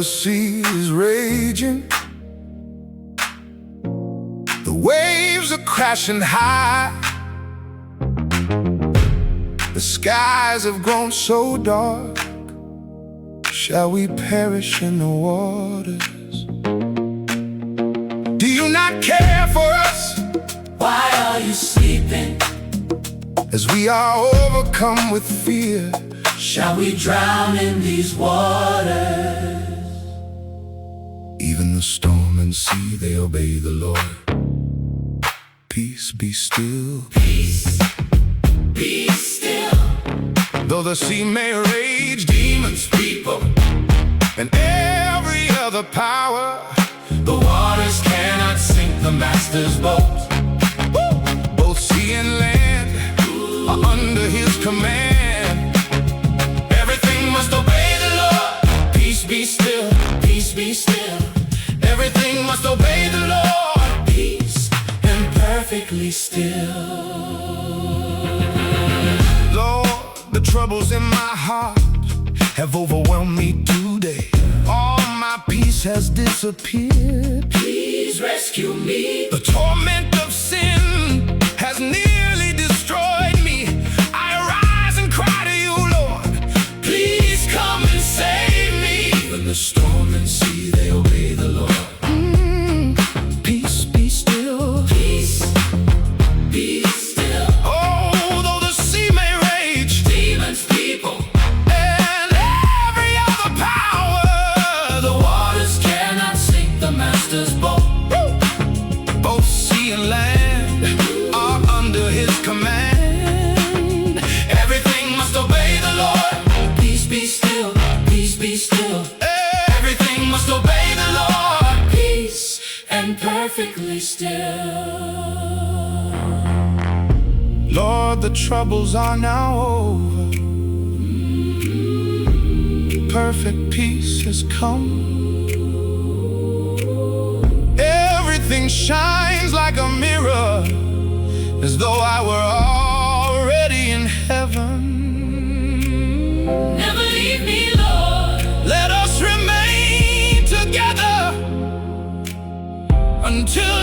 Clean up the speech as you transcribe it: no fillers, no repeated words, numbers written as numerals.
the sea is raging, the waves are crashing high, the skies have grown so dark. Shall we perish in the waters? Do you not care for us? Why are you sleeping? As we are overcome with fear, shall we drown in these waters? Even the storm and sea, they obey the Lord. Peace, be still. Peace, be still. Though the sea may rage, demons, people, and every other power, the waters cannot sink the master's boat. Both sea and land are under his command. Everything must obey the Lord. Peace, be still. Peace, be still. Everything must obey the Lord. Peace and perfectly still. Lord, the troubles in my heart have overwhelmed me today. All my peace has disappeared. Please rescue me. The torment of sin has nearly destroyed me. I arise and cry to you, Lord. Please come and save me. Even the storm and sea, they obey the Lord. Peace, be still. Peace, be still. Oh, though the sea may rage, demons, people, and every other power, the waters cannot sink the master's boat. both sea and land are under his command. Everything must obey the Lord. Peace, be still. Peace, be still. Everything must obey the Lord. Peace and perfectly still. Lord, the troubles are now over. Perfect peace has come. Everything shines like a mirror, as though I were already in heaven. Never leave me, Lord. Let us remain together until